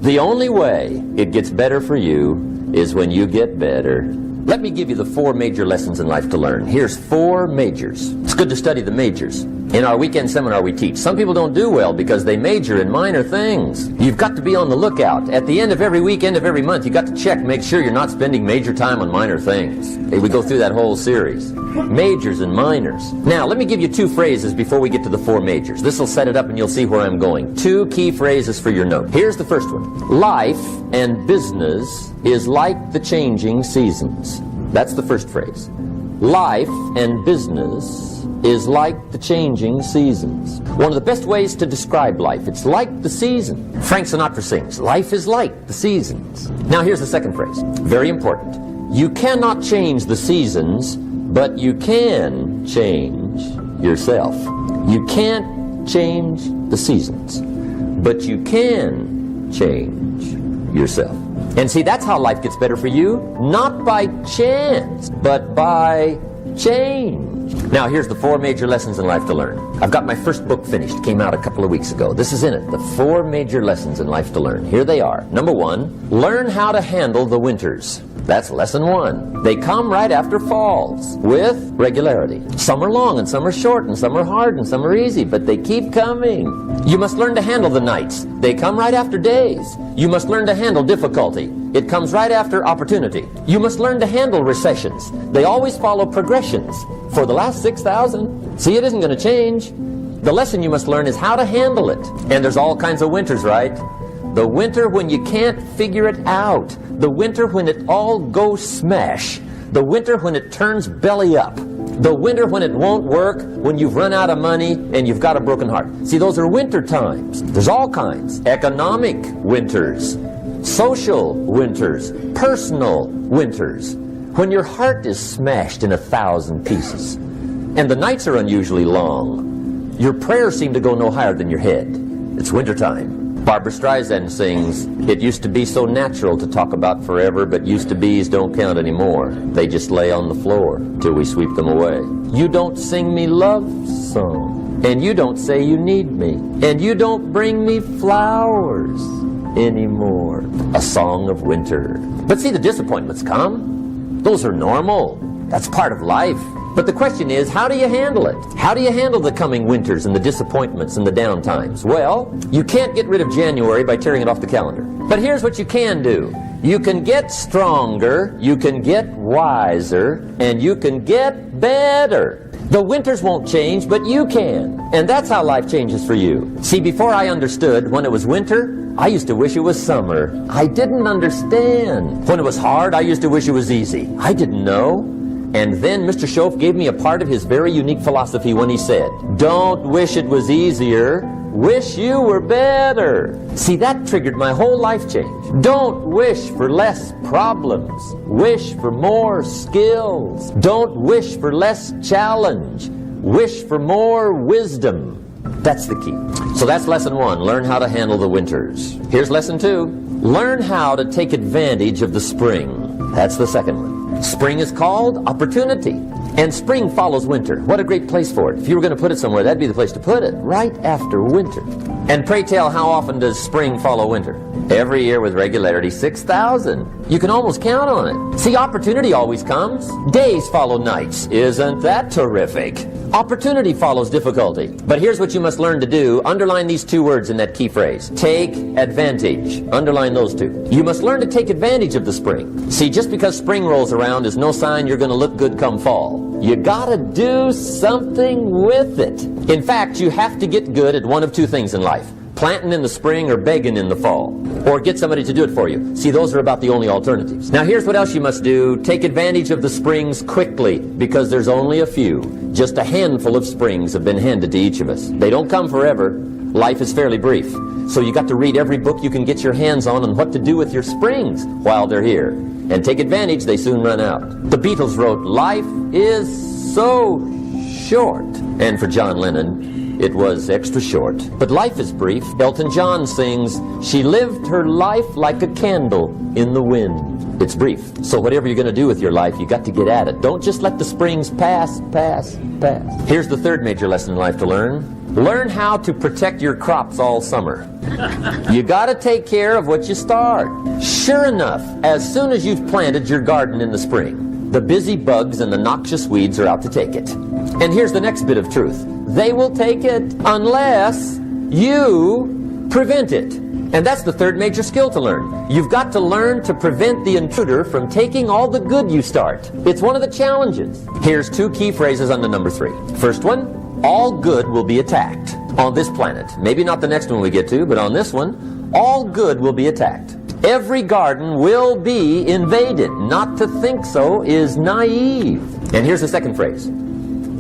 The only way it gets better for you is when you get better. Let me give you the 4 major lessons in life to learn. Here's 4 majors. It's good to study the majors. In our weekend seminar we teach. Some people don't do well because they major in minor things. You've got to be on the lookout. At the end of every week, end of every month, you've got to check, make sure you're not spending major time on minor things. Hey, we go through that whole series. Majors and minors. Now, let me give you 2 phrases before we get to the 4 majors. This will set it up and you'll see where I'm going. 2 key phrases for your note. Here's the first one. Life and business is like the changing seasons. That's the first phrase. Life and business is like the changing seasons. One of the best ways to describe life. It's like the season. Frank Sinatra sings, life is like the seasons. Now here's the second phrase. Very important. You cannot change the seasons, but you can change yourself. You can't change the seasons, but you can change yourself. And see, that's how life gets better for you. Not by chance, but by change. Now, here's the 4 major lessons in life to learn. I've got my first book finished. Came out a couple of weeks ago. This is in it. The 4 major lessons in life to learn. Here they are. Number 1, learn how to handle the winters. That's lesson 1. They come right after falls with regularity. Some are long and some are short and some are hard and some are easy, but they keep coming. You must learn to handle the nights. They come right after days. You must learn to handle difficulty. It comes right after opportunity. You must learn to handle recessions. They always follow progressions. For the last 6,000, see, it isn't going to change. The lesson you must learn is how to handle it. And there's all kinds of winters, right? The winter when you can't figure it out. The winter when it all goes smash. The winter when it turns belly up. The winter when it won't work, when you've run out of money and you've got a broken heart. See, those are winter times. There's all kinds. Economic winters, social winters, personal winters. When your heart is smashed in 1,000 pieces and the nights are unusually long, your prayers seem to go no higher than your head. It's wintertime. Barbara Streisand sings, it used to be so natural to talk about forever, but used to be's don't count anymore. They just lay on the floor till we sweep them away. You don't sing me love song, and you don't say you need me, and you don't bring me flowers anymore. A song of winter. But see, the disappointments come. Those are normal. That's part of life. But the question is, how do you handle it? How do you handle the coming winters and the disappointments and the downtimes? Well, you can't get rid of January by tearing it off the calendar. But here's what you can do. You can get stronger, you can get wiser, and you can get better. The winters won't change, but you can. And that's how life changes for you. See, before I understood, when it was winter, I used to wish it was summer. I didn't understand. When it was hard, I used to wish it was easy. I didn't know. And then Mr. Schoaf gave me a part of his very unique philosophy when he said, don't wish it was easier, wish you were better. See, that triggered my whole life change. Don't wish for less problems, wish for more skills. Don't wish for less challenge, wish for more wisdom. That's the key. So that's lesson 1, learn how to handle the winters. Here's lesson 2, learn how to take advantage of the spring. That's the second one. Spring is called opportunity. And spring follows winter. What a great place for it. If you were going to put it somewhere, that'd be the place to put it, right after winter. And pray tell, how often does spring follow winter? Every year with regularity, 6,000. You can almost count on it. See, opportunity always comes. Days follow nights. Isn't that terrific? Opportunity follows difficulty. But here's what you must learn to do. Underline these 2 words in that key phrase. Take advantage. Underline those 2. You must learn to take advantage of the spring. See, just because spring rolls around is no sign you're going to look good come fall. You gotta do something with it. In fact, you have to get good at one of 2 things in life. Planting in the spring or begging in the fall. Or get somebody to do it for you. See, those are about the only alternatives. Now here's what else you must do. Take advantage of the springs quickly, because there's only a few. Just a handful of springs have been handed to each of us. They don't come forever. Life is fairly brief. So you got to read every book you can get your hands on what to do with your springs while they're here. And take advantage, they soon run out. The Beatles wrote, life is so short. And for John Lennon, it was extra short. But life is brief. Elton John sings, she lived her life like a candle in the wind. It's brief. So whatever you're going to do with your life, you got to get at it. Don't just let the springs pass. Here's the 3rd major lesson in life to learn. Learn how to protect your crops all summer. You got to take care of what you start. Sure enough, as soon as you've planted your garden in the spring, the busy bugs and the noxious weeds are out to take it. And here's the next bit of truth. They will take it unless you prevent it. And that's the third major skill to learn. You've got to learn to prevent the intruder from taking all the good you start. It's one of the challenges. Here's two key phrases under number 3. First one, all good will be attacked on this planet. Maybe not the next one we get to, but on this one, all good will be attacked. Every garden will be invaded. Not to think so is naive. And here's the second phrase.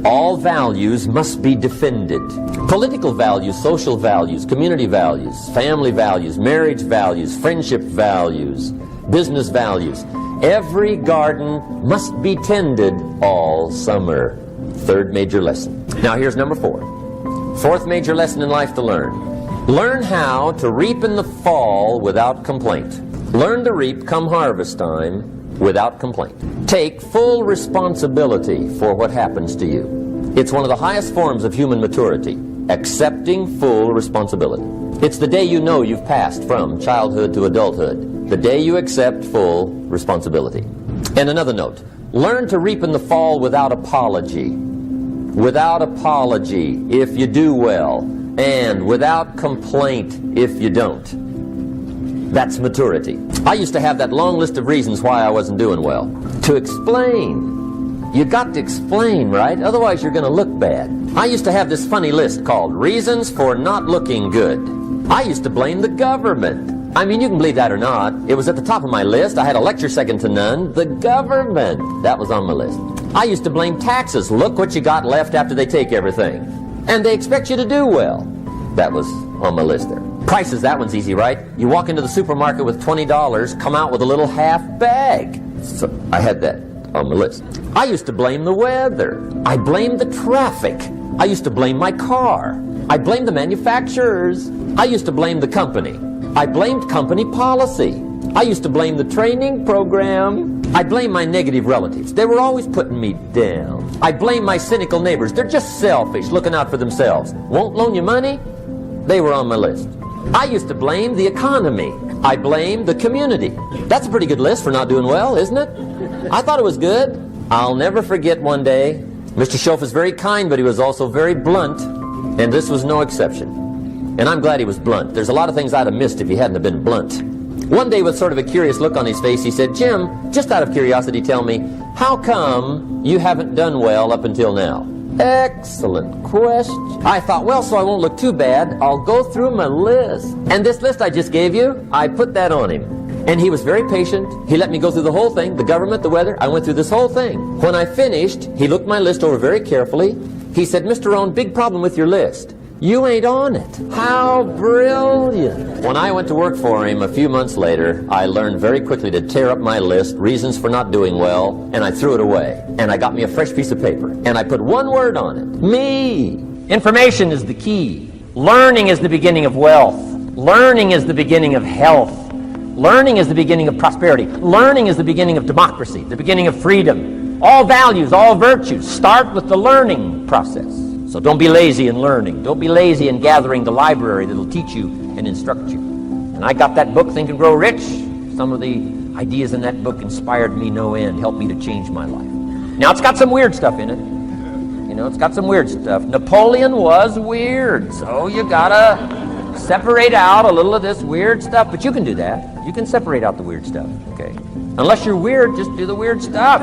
All values must be defended. Political values, social values, community values, family values, marriage values, friendship values, business values. Every garden must be tended all summer. Third major lesson. Now here's number 4. Fourth major lesson in life to learn. Learn how to reap in the fall without complaint. Learn to reap come harvest time without complaint. Take full responsibility for what happens to you. It's one of the highest forms of human maturity, accepting full responsibility. It's the day you know you've passed from childhood to adulthood, the day you accept full responsibility. And another note, learn to reap in the fall without apology. Without apology if you do well, and without complaint if you don't. That's maturity. I used to have that long list of reasons why I wasn't doing well. To explain. You got to explain, right? Otherwise you're going to look bad. I used to have this funny list called Reasons for Not Looking Good. I used to blame the government. I mean, you can believe that or not. It was at the top of my list. I had a lecture second to none. The government. That was on my list. I used to blame taxes. Look what you got left after they take everything. And they expect you to do well. That was on my list there. Prices, that one's easy, right? You walk into the supermarket with $20, come out with a little half bag. So I had that on my list. I used to blame the weather. I blamed the traffic. I used to blame my car. I blamed the manufacturers. I used to blame the company. I blamed company policy. I used to blame the training program. I blamed my negative relatives. They were always putting me down. I blamed my cynical neighbors. They're just selfish, looking out for themselves. Won't loan you money? They were on my list. I used to blame the economy. I blamed the community. That's a pretty good list for not doing well, isn't it? I thought it was good. I'll never forget one day. Mr. Schoaf was very kind, but he was also very blunt, and this was no exception. And I'm glad he was blunt. There's a lot of things I'd have missed if he hadn't have been blunt. One day, with sort of a curious look on his face, he said, Jim, just out of curiosity, tell me, how come you haven't done well up until now? Excellent question. I thought, well, so I won't look too bad, I'll go through my list. And this list I just gave you, I put that on him. And he was very patient. He let me go through the whole thing, the government, the weather. I went through this whole thing. When I finished, he looked my list over very carefully. He said, Mr. Rohn, big problem with your list. You ain't on it. How brilliant. When I went to work for him a few months later, I learned very quickly to tear up my list, reasons for not doing well, and I threw it away. And I got me a fresh piece of paper, and I put one word on it. Me. Information is the key. Learning is the beginning of wealth. Learning is the beginning of health. Learning is the beginning of prosperity. Learning is the beginning of democracy, the beginning of freedom. All values, all virtues start with the learning process. So don't be lazy in learning. Don't be lazy in gathering the library that'll teach you and instruct you. And I got that book, Think and Grow Rich. Some of the ideas in that book inspired me no end, helped me to change my life. Now, it's got some weird stuff in it. You know, it's got some weird stuff. Napoleon was weird, so you gotta separate out a little of this weird stuff. But you can do that. You can separate out the weird stuff, okay? Unless you're weird, just do the weird stuff.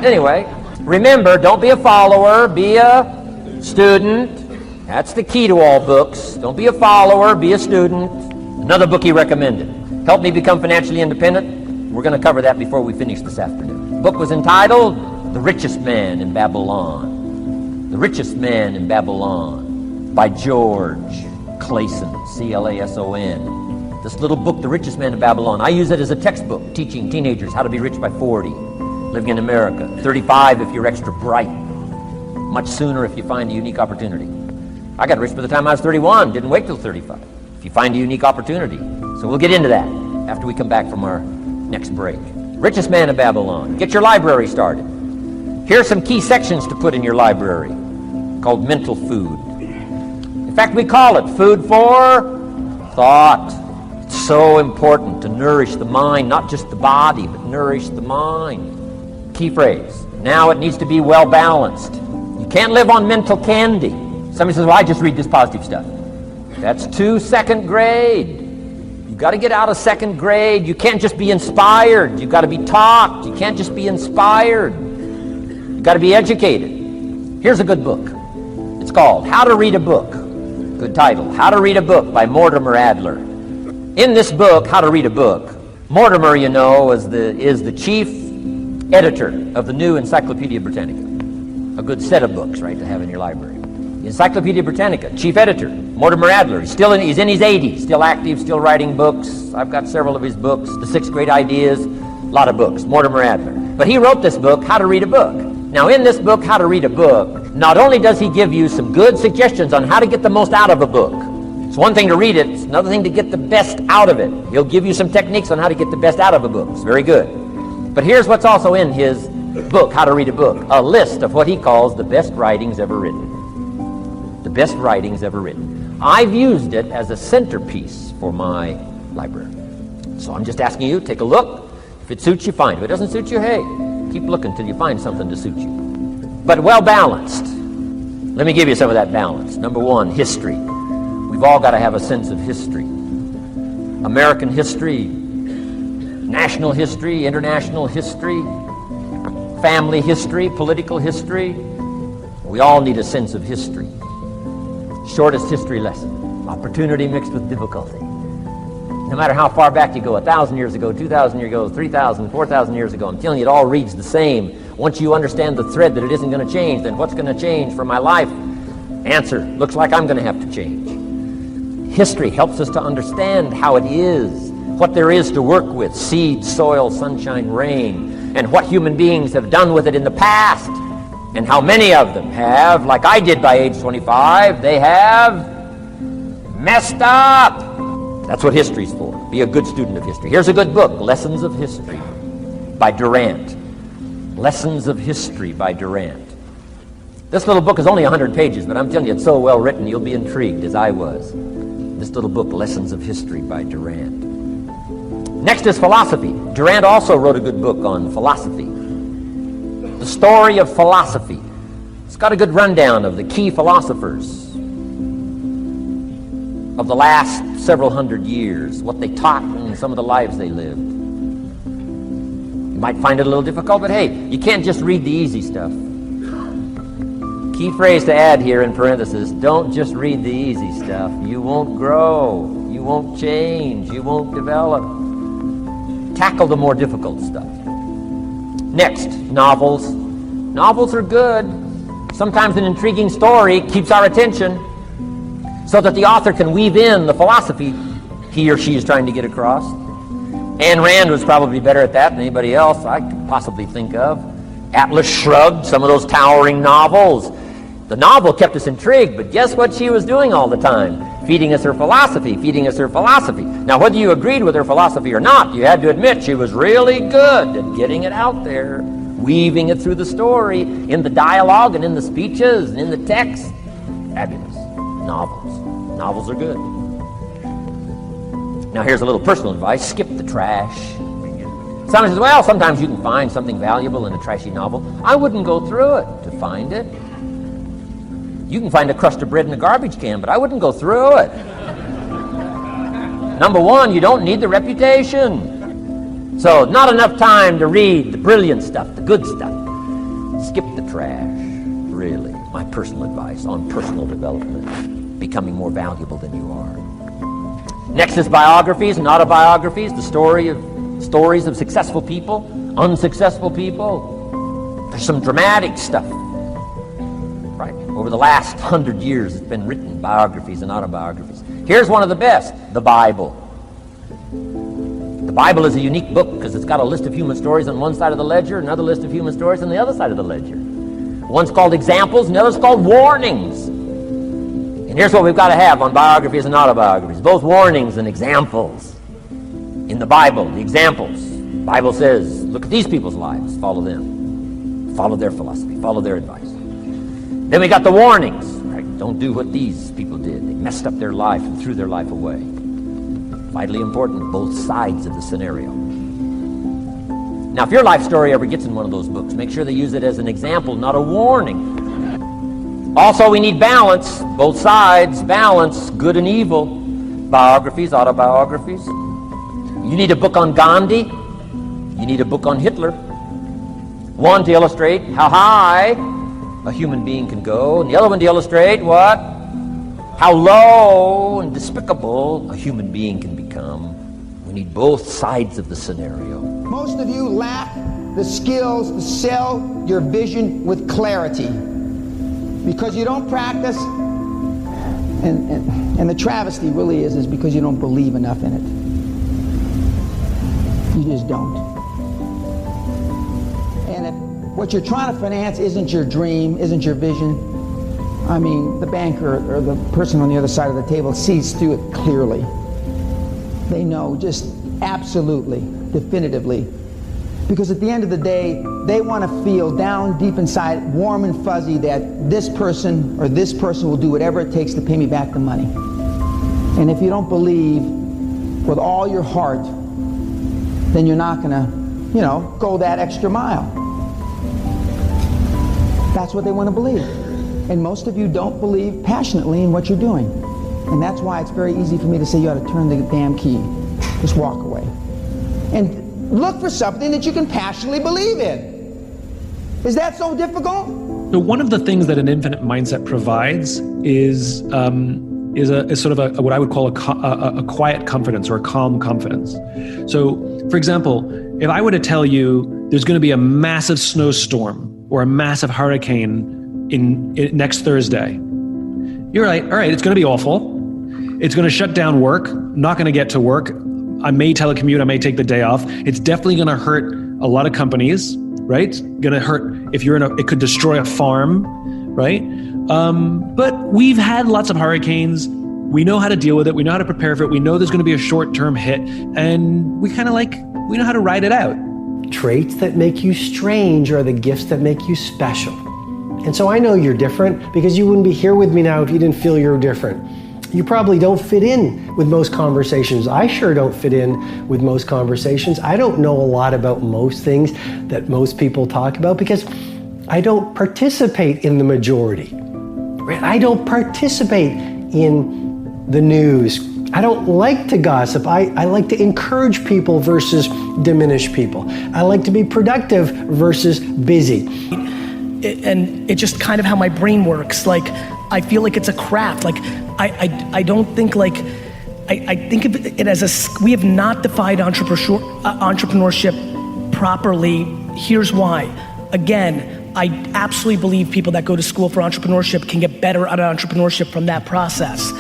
Anyway, remember, don't be a follower, be a student. That's the key to all books. Don't be a follower, be a student. Another book he recommended, Help Me Become Financially Independent. We're going to cover that before we finish this afternoon. The book was entitled The Richest Man in Babylon. The Richest Man in Babylon by George Clason, C-L-A-S-O-N. This little book, The Richest Man in Babylon, I use it as a textbook teaching teenagers how to be rich by 40. Living in America. 35 if you're extra bright. Much sooner if you find a unique opportunity. I got rich by the time I was 31. Didn't wait till 35. If you find a unique opportunity. So we'll get into that after we come back from our next break. Richest Man in Babylon. Get your library started. Here are some key sections to put in your library called mental food. In fact, we call it food for thought. It's so important to nourish the mind, not just the body, but nourish the mind. Key phrase. Now it needs to be well balanced. You can't live on mental candy. Somebody says, well, I just read this positive stuff. That's too second grade. You've got to get out of second grade. You can't just be inspired. You've got to be taught. You can't just be inspired. You've got to be educated. Here's a good book. It's called How to Read a Book. Good title. How to Read a Book by Mortimer Adler. In this book, How to Read a Book, Mortimer, you know, is the chief editor of the new Encyclopedia Britannica. A good set of books, right, to have in your library. The Encyclopedia Britannica, chief editor, Mortimer Adler. He's in his 80s, still active, still writing books. I've got several of his books, The 6 Great Ideas, a lot of books, Mortimer Adler. But he wrote this book, How to Read a Book. Now, in this book, How to Read a Book, not only does he give you some good suggestions on how to get the most out of a book. It's one thing to read it, it's another thing to get the best out of it. He'll give you some techniques on how to get the best out of a book. It's very good. But here's what's also in his book, How to Read a Book, a list of what he calls the best writings ever written. The best writings ever written. I've used it as a centerpiece for my library. So I'm just asking you, take a look. If it suits you, fine. If it doesn't suit you, hey, keep looking until you find something to suit you. But well balanced. Let me give you some of that balance. Number one, history. We've all got to have a sense of history. American history, national history, international history, family history, political history. We all need a sense of history. Shortest history lesson. Opportunity mixed with difficulty. No matter how far back you go, 1,000 years ago, 2,000 years ago, 3,000, 4,000 years ago, I'm telling you, it all reads the same. Once you understand the thread that it isn't going to change, then what's going to change for my life? Answer, looks like I'm going to have to change. History helps us to understand how it is, what there is to work with, seed, soil, sunshine, rain, and what human beings have done with it in the past, and how many of them have, like I did by age 25, they have messed up. That's what history's for. Be a good student of history. Here's a good book, Lessons of History by Durant. Lessons of History by Durant. This little book is only 100 pages, but I'm telling you, it's so well written, you'll be intrigued, as I was. This little book, Lessons of History by Durant. Next is philosophy. Durant also wrote a good book on philosophy. The Story of Philosophy. It's got a good rundown of the key philosophers of the last several hundred years, what they taught and some of the lives they lived. You might find it a little difficult, but hey, you can't just read the easy stuff. Key phrase to add here in parentheses, don't just read the easy stuff. You won't grow. You won't change. You won't develop. Tackle the more difficult stuff. Next, novels. Novels are good. Sometimes an intriguing story keeps our attention so that the author can weave in the philosophy he or she is trying to get across. Ayn Rand was probably better at that than anybody else I could possibly think of. Atlas Shrugged, some of those towering novels. The novel kept us intrigued, but guess what she was doing all the time? Feeding us her philosophy, feeding us her philosophy. Now, whether you agreed with her philosophy or not, you had to admit she was really good at getting it out there, weaving it through the story, in the dialogue and in the speeches and in the text. Fabulous. Novels. Novels are good. Now, here's a little personal advice. Skip the trash. Someone says, well, sometimes you can find something valuable in a trashy novel. I wouldn't go through it to find it. You can find a crust of bread in a garbage can, but I wouldn't go through it. Number one, you don't need the reputation. So, not enough time to read the brilliant stuff, the good stuff. Skip the trash, really. My personal advice on personal development, becoming more valuable than you are. Next is biographies and autobiographies, the stories of successful people, unsuccessful people. There's some dramatic stuff. Right. Over the last 100 years, it's been written, biographies and autobiographies. Here's one of the best, the Bible. The Bible is a unique book because it's got a list of human stories on one side of the ledger, another list of human stories on the other side of the ledger. One's called examples, and the other's called warnings. And here's what we've got to have on biographies and autobiographies, both warnings and examples. In the Bible, the examples. The Bible says, look at these people's lives, follow them. Follow their philosophy, follow their advice. Then we got the warnings. Right? Don't do what these people did. They messed up their life and threw their life away. Vitally important, both sides of the scenario. Now, if your life story ever gets in one of those books, make sure they use it as an example, not a warning. Also, we need balance, both sides, balance, good and evil. Biographies, autobiographies. You need a book on Gandhi. You need a book on Hitler. One to illustrate how high a human being can go, and the other one to illustrate what? How low and despicable a human being can become. We need both sides of the scenario. Most of you lack the skills to sell your vision with clarity because you don't practice, and the travesty really is because you don't believe enough in it. You just don't. And if what you're trying to finance isn't your dream, isn't your vision, I mean, the banker or the person on the other side of the table sees through it clearly. They know just absolutely, definitively. Because at the end of the day, they want to feel down deep inside, warm and fuzzy, that this person or this person will do whatever it takes to pay me back the money. And if you don't believe with all your heart, then you're not going to, go that extra mile. That's what they want to believe. And most of you don't believe passionately in what you're doing. And that's why it's very easy for me to say you ought to turn the damn key. Just walk away. And look for something that you can passionately believe in. Is that so difficult? So one of the things that an infinite mindset provides is sort of what I would call a quiet confidence or a calm confidence. So, for example, if I were to tell you there's going to be a massive snowstorm or a massive hurricane in next Thursday, you're like, all right, it's going to be awful. It's going to shut down work. I'm not going to get to work. I may telecommute. I may take the day off. It's definitely going to hurt a lot of companies, right? Going to hurt if you're it could destroy a farm, right? But we've had lots of hurricanes. We know how to deal with it. We know how to prepare for it. We know there's going to be a short-term hit, and we know how to ride it out. Traits that make you strange are the gifts that make you special. And so I know you're different because you wouldn't be here with me now if you didn't feel you're different. You probably don't fit in with most conversations. I sure don't fit in with most conversations. I don't know a lot about most things that most people talk about because I don't participate in the majority. I don't participate in the news. I don't like to gossip. I like to encourage people versus diminish people. I like to be productive versus busy. And it's just kind of how my brain works. Like, I feel like it's a craft. Like, I don't think like, I think of it as we have not defined entrepreneurship properly. Here's why. Again, I absolutely believe people that go to school for entrepreneurship can get better at entrepreneurship from that process.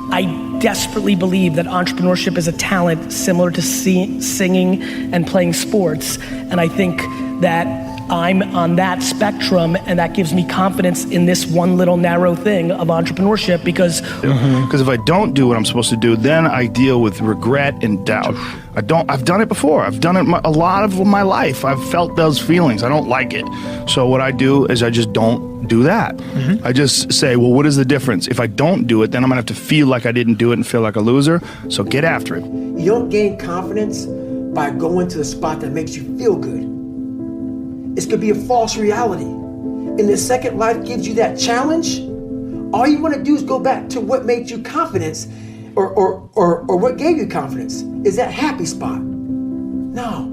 I desperately believe that entrepreneurship is a talent similar to singing and playing sports. And I think that I'm on that spectrum, and that gives me confidence in this one little narrow thing of entrepreneurship because if I don't do what I'm supposed to do, then I deal with regret and doubt. I've done it before. I've done it a lot of my life. I've felt those feelings. I don't like it. So what I do is I just don't do that. I just say, well, what is the difference? If I don't do it, then I'm gonna have to feel like I didn't do it and feel like a loser. So get after it. You don't gain confidence by going to the spot that makes you feel good. It could be a false reality. And the second life gives you that challenge, all you want to do is go back to what made you confidence or what gave you confidence. Is that happy spot? No.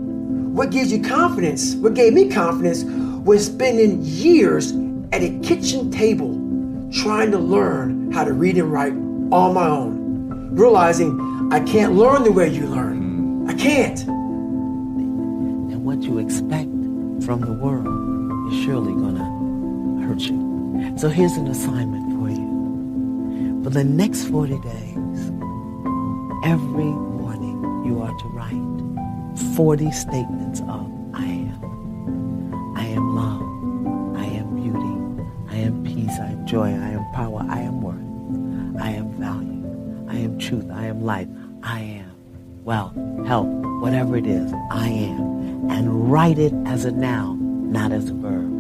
What gives you confidence, what gave me confidence was spending years at a kitchen table trying to learn how to read and write on my own. Realizing I can't learn the way you learn. I can't. And what you expect from the world is surely gonna hurt you. So here's an assignment for you. For the next 40 days, every morning you are to write 40 statements of I am. I am love. I am beauty. I am peace. I am joy. I am power. I am worth. I am value. I am truth. I am life. I am wealth, health, whatever it is, I am. And write it as a noun, not as a verb.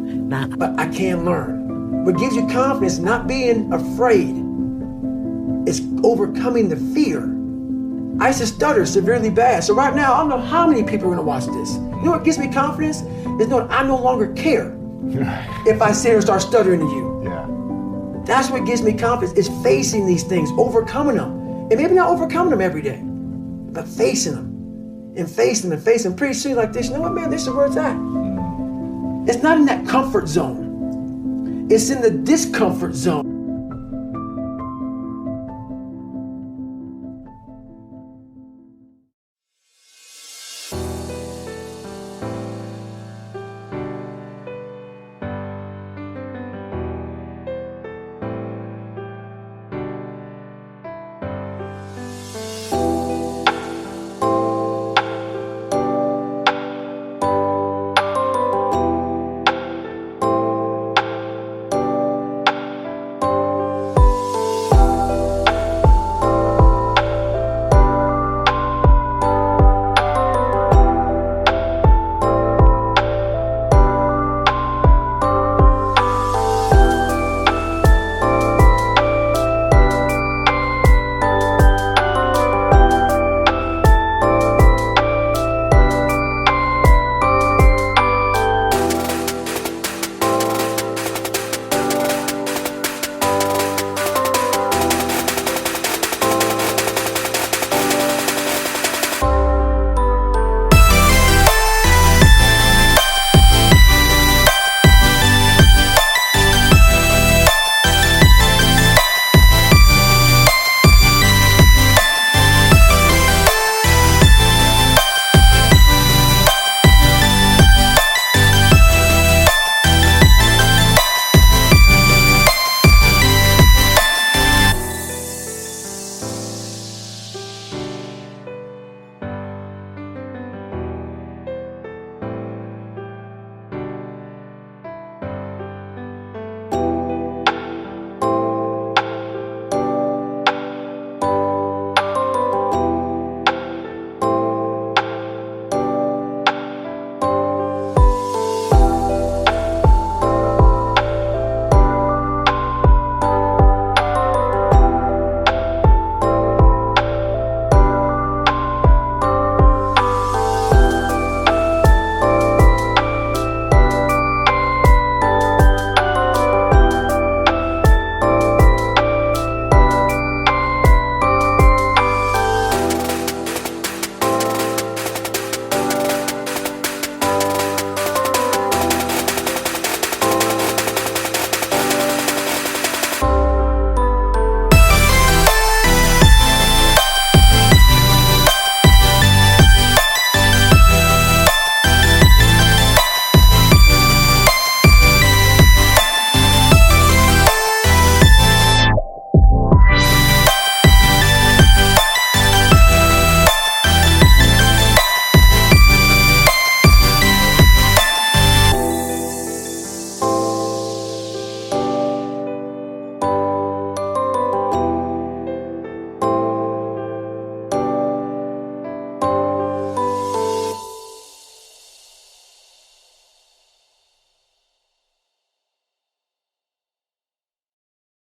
But I can learn. What gives you confidence, not being afraid, is overcoming the fear. I used to stutter severely bad. So right now, I don't know how many people are gonna watch this. You know what gives me confidence? Is knowing I no longer care if I sit here and start stuttering to you. Yeah. That's what gives me confidence, is facing these things, overcoming them. And maybe not overcoming them every day, but facing them. And facing them and facing them. Pretty soon like this, you know what, man, this is where it's at. It's not in that comfort zone. It's in the discomfort zone.